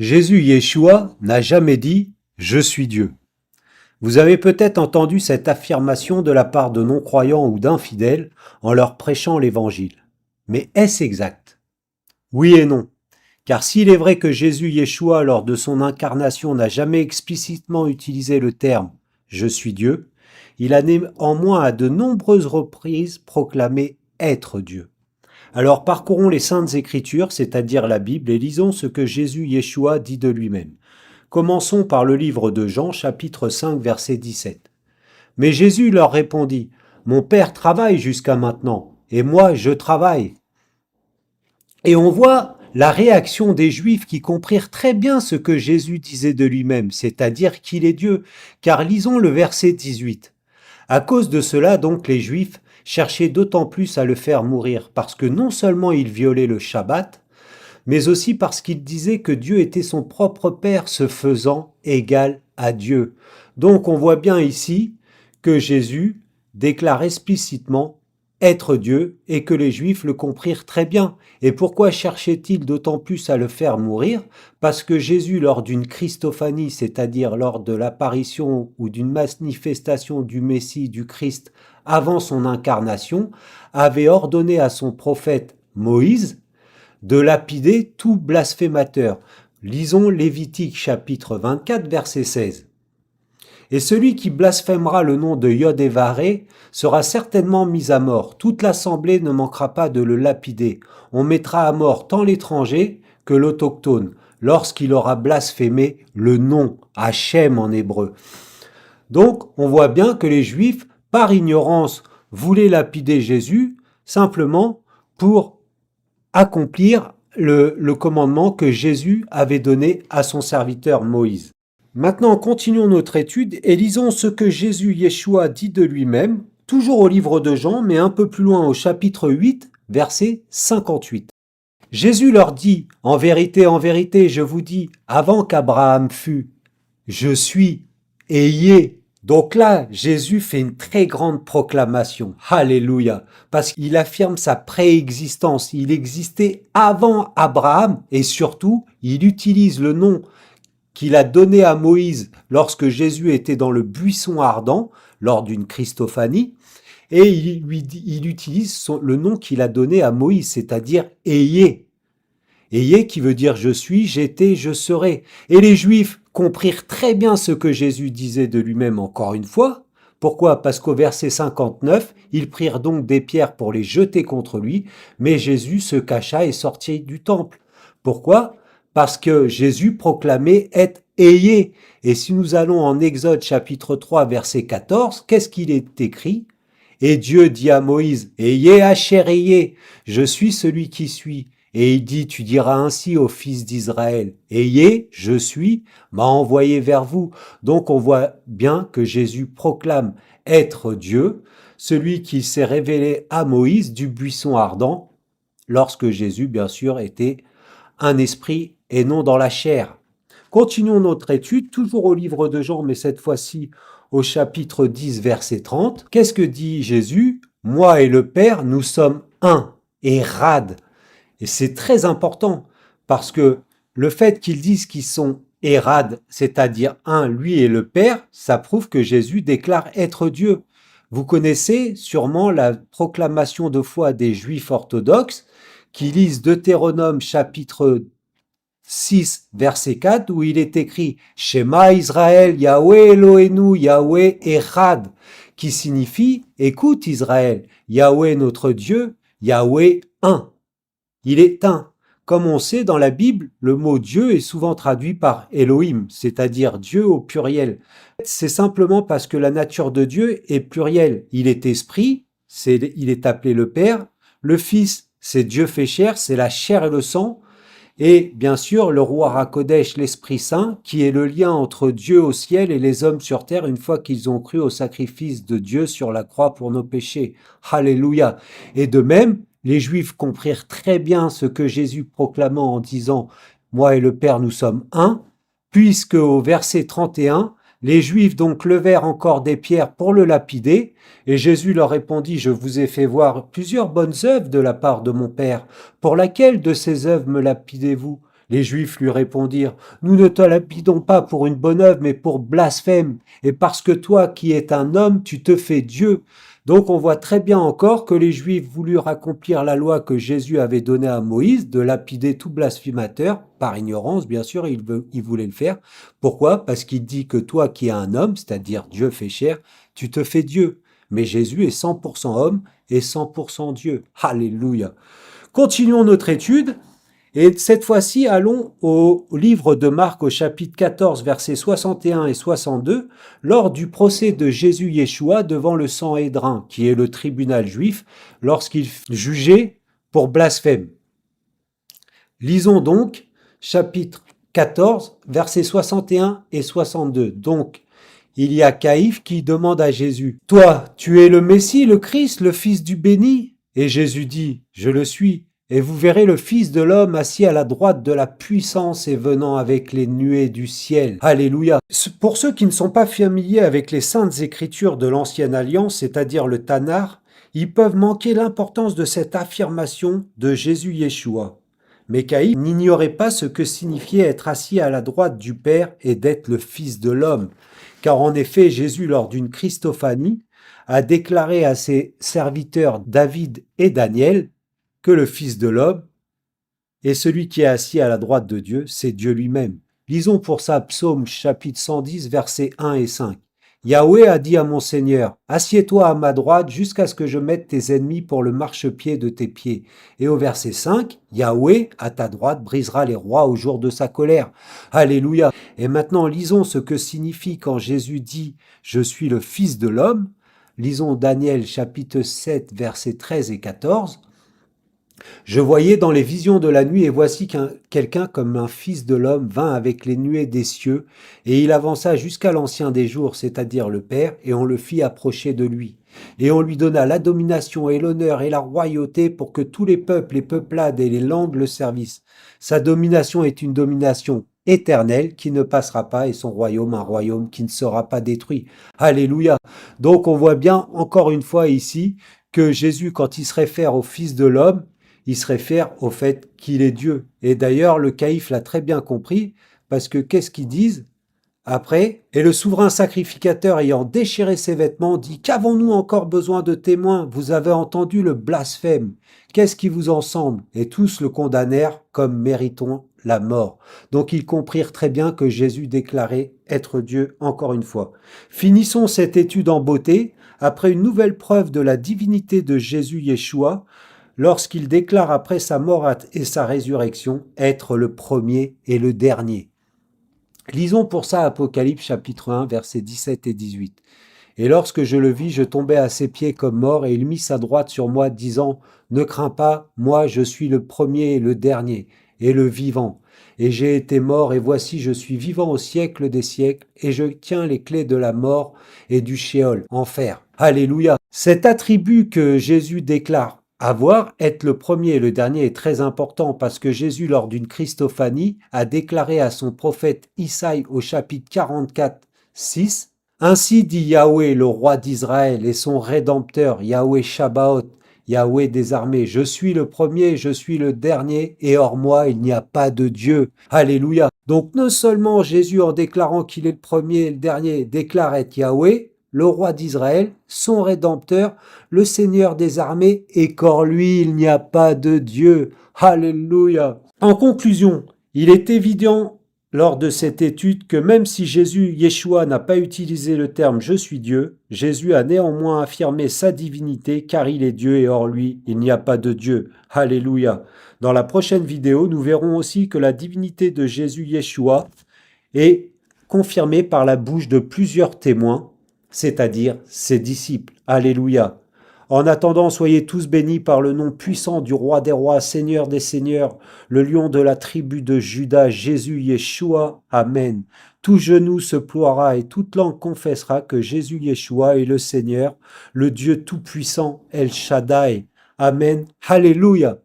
Jésus Yeshua n'a jamais dit « Je suis Dieu ». Vous avez peut-être entendu cette affirmation de la part de non-croyants ou d'infidèles en leur prêchant l'Évangile. Mais est-ce exact? Oui et non. Car s'il est vrai que Jésus Yeshua, lors de son incarnation, n'a jamais explicitement utilisé le terme « Je suis Dieu », il a néanmoins à de nombreuses reprises proclamé être Dieu. Alors parcourons les Saintes Écritures, c'est-à-dire la Bible, et lisons ce que Jésus Yeshua dit de lui-même. Commençons par le livre de Jean, chapitre 5, verset 17. Mais Jésus leur répondit, « Mon Père travaille jusqu'à maintenant, et moi je travaille. » Et on voit la réaction des Juifs qui comprirent très bien ce que Jésus disait de lui-même, c'est-à-dire qu'il est Dieu, car lisons le verset 18. À cause de cela, donc, les Juifs cherchaient d'autant plus à le faire mourir, parce que non seulement il violait le Shabbat, mais aussi parce qu'il disait que Dieu était son propre Père, se faisant égal à Dieu. Donc on voit bien ici que Jésus déclare explicitement être Dieu et que les Juifs le comprirent très bien. Et pourquoi cherchait-il d'autant plus à le faire mourir? Parce que Jésus, lors d'une Christophanie, c'est-à-dire lors de l'apparition ou d'une manifestation du Messie, du Christ, avant son incarnation, avait ordonné à son prophète Moïse de lapider tout blasphémateur. Lisons Lévitique chapitre 24, verset 16. Et celui qui blasphémera le nom de Yod-Evaré sera certainement mis à mort. Toute l'assemblée ne manquera pas de le lapider. On mettra à mort tant l'étranger que l'autochtone, lorsqu'il aura blasphémé le nom, Hachem en hébreu. Donc, on voit bien que les Juifs, par ignorance, voulaient lapider Jésus, simplement pour accomplir le commandement que Jésus avait donné à son serviteur Moïse. Maintenant, continuons notre étude et lisons ce que Jésus Yeshua dit de lui-même, toujours au livre de Jean, mais un peu plus loin au chapitre 8, verset 58. Jésus leur dit, « En vérité, je vous dis, avant qu'Abraham fût, je suis et y est. » Donc là, Jésus fait une très grande proclamation. Alléluia. Parce qu'il affirme sa préexistence. Il existait avant Abraham et surtout, il utilise le nom qu'il a donné à Moïse lorsque Jésus était dans le buisson ardent, lors d'une Christophanie, et il utilise le nom qu'il a donné à Moïse, c'est-à-dire « Ayez ». Ayez qui veut dire « je suis, j'étais, je serai ». Et les Juifs comprirent très bien ce que Jésus disait de lui-même encore une fois. Pourquoi? Parce qu'au verset 59, ils prirent donc des pierres pour les jeter contre lui, mais Jésus se cacha et sortit du temple. Pourquoi? Parce que Jésus proclamait être ayé. Et si nous allons en Exode chapitre 3 verset 14, qu'est-ce qu'il est écrit? Et Dieu dit à Moïse, ayez Asher ayez, je suis celui qui suis. Et il dit, tu diras ainsi aux fils d'Israël, ayez, je suis, m'a envoyé vers vous. Donc on voit bien que Jésus proclame être Dieu, celui qui s'est révélé à Moïse du buisson ardent, lorsque Jésus, bien sûr, était un esprit et non dans la chair. Continuons notre étude, toujours au livre de Jean, mais cette fois-ci au chapitre 10, verset 30. Qu'est-ce que dit Jésus? Moi et le Père, nous sommes un, et rad. Et c'est très important, parce que le fait qu'ils disent qu'ils sont érad, c'est-à-dire un, lui et le Père, ça prouve que Jésus déclare être Dieu. Vous connaissez sûrement la proclamation de foi des Juifs orthodoxes qui lisent Deutéronome chapitre 6, verset 4, où il est écrit « Shema Israël, Yahweh Elohenu, Yahweh Echad », qui signifie « Écoute Israël, Yahweh notre Dieu, Yahweh un ». Il est un. Comme on sait, dans la Bible, le mot Dieu est souvent traduit par Elohim, c'est-à-dire Dieu au pluriel. C'est simplement parce que la nature de Dieu est plurielle. Il est esprit, il est appelé le Père. Le Fils, c'est Dieu fait chair, c'est la chair et le sang. Et bien sûr, le roi Hakodesh, l'Esprit Saint, qui est le lien entre Dieu au ciel et les hommes sur terre une fois qu'ils ont cru au sacrifice de Dieu sur la croix pour nos péchés. Alléluia. Et de même, les Juifs comprirent très bien ce que Jésus proclamant en disant « Moi et le Père, nous sommes un », puisque au verset 31, les Juifs donc levèrent encore des pierres pour le lapider, et Jésus leur répondit « Je vous ai fait voir plusieurs bonnes œuvres de la part de mon Père. Pour laquelle de ces œuvres me lapidez-vous? Les Juifs lui répondirent, « Nous ne te lapidons pas pour une bonne œuvre, mais pour blasphème, et parce que toi qui es un homme, tu te fais Dieu. » Donc on voit très bien encore que les Juifs voulurent accomplir la loi que Jésus avait donnée à Moïse, de lapider tout blasphémateur, par ignorance bien sûr, il voulait le faire. Pourquoi? Parce qu'il dit que toi qui es un homme, c'est-à-dire Dieu fait chair, tu te fais Dieu. Mais Jésus est 100% homme et 100% Dieu. Alléluia. Continuons notre étude. Et cette fois-ci, allons au livre de Marc au chapitre 14, versets 61 et 62, lors du procès de Jésus Yeshua devant le Sanhédrin, qui est le tribunal juif, lorsqu'il jugeait pour blasphème. Lisons donc chapitre 14, versets 61 et 62. Donc, il y a Caïphe qui demande à Jésus, « Toi, tu es le Messie, le Christ, le Fils du béni ?» Et Jésus dit, « Je le suis. Et vous verrez le Fils de l'homme assis à la droite de la puissance et venant avec les nuées du ciel. » Alléluia. Pour ceux qui ne sont pas familiers avec les saintes écritures de l'Ancienne Alliance, c'est-à-dire le Tanar, ils peuvent manquer l'importance de cette affirmation de Jésus Yeshua. Mais Caïphe n'ignorait pas ce que signifiait être assis à la droite du Père et d'être le Fils de l'homme. Car en effet, Jésus, lors d'une Christophanie, a déclaré à ses serviteurs David et Daniel que le Fils de l'homme est celui qui est assis à la droite de Dieu, c'est Dieu lui-même. Lisons pour ça Psaume chapitre 110, versets 1 et 5. Yahweh a dit à mon Seigneur, « Assieds-toi à ma droite jusqu'à ce que je mette tes ennemis pour le marchepied de tes pieds. » Et au verset 5, « Yahweh, à ta droite, brisera les rois au jour de sa colère. » Alléluia. Et maintenant, lisons ce que signifie quand Jésus dit, « Je suis le Fils de l'homme ». Lisons Daniel chapitre 7, versets 13 et 14. Je voyais dans les visions de la nuit, et voici quelqu'un comme un fils de l'homme vint avec les nuées des cieux, et il avança jusqu'à l'ancien des jours, c'est-à-dire le Père, et on le fit approcher de lui. Et on lui donna la domination et l'honneur et la royauté pour que tous les peuples, les peuplades et les langues le servissent. Sa domination est une domination éternelle qui ne passera pas, et son royaume un royaume qui ne sera pas détruit. Alléluia. Donc on voit bien encore une fois ici que Jésus, quand il se réfère au Fils de l'homme, il se réfère au fait qu'il est Dieu. Et d'ailleurs, le caïphe l'a très bien compris, parce que qu'est-ce qu'ils disent après? Et le souverain sacrificateur, ayant déchiré ses vêtements, dit, « Qu'avons-nous encore besoin de témoins? Vous avez entendu le blasphème. Qu'est-ce qui vous en semble? » Et tous le condamnèrent comme méritant la mort. Donc ils comprirent très bien que Jésus déclarait être Dieu encore une fois. Finissons cette étude en beauté, après une nouvelle preuve de la divinité de Jésus Yeshua, lorsqu'il déclare après sa mort et sa résurrection être le premier et le dernier. Lisons pour ça Apocalypse chapitre 1, versets 17 et 18. « Et lorsque je le vis, je tombai à ses pieds comme mort, et il mit sa droite sur moi, disant, « Ne crains pas, moi je suis le premier et le dernier, et le vivant. Et j'ai été mort, et voici je suis vivant au siècle des siècles, et je tiens les clés de la mort et du Sheol, enfer. » Alléluia. Cet attribut que Jésus déclare avoir, être le premier et le dernier est très important parce que Jésus, lors d'une Christophanie, a déclaré à son prophète Isaïe au chapitre 44, 6, « Ainsi dit Yahweh, le roi d'Israël et son rédempteur, Yahweh Shabbaoth, Yahweh des armées, je suis le premier, je suis le dernier, et hors moi il n'y a pas de Dieu. » Alléluia. Donc non seulement Jésus, en déclarant qu'il est le premier et le dernier, déclare être Yahweh, le roi d'Israël, son rédempteur, le Seigneur des armées, et qu'en lui, il n'y a pas de Dieu. Alléluia. En conclusion, il est évident lors de cette étude que même si Jésus, Yeshua, n'a pas utilisé le terme « je suis Dieu », Jésus a néanmoins affirmé sa divinité car il est Dieu et hors lui, il n'y a pas de Dieu. Alléluia. Dans la prochaine vidéo, nous verrons aussi que la divinité de Jésus, Yeshua, est confirmée par la bouche de plusieurs témoins, c'est-à-dire ses disciples. Alléluia. En attendant, soyez tous bénis par le nom puissant du roi des rois, Seigneur des seigneurs, le lion de la tribu de Juda, Jésus Yeshua. Amen. Tout genou se ploiera et toute langue confessera que Jésus Yeshua est le Seigneur, le Dieu tout-puissant, El Shaddai. Amen. Alléluia.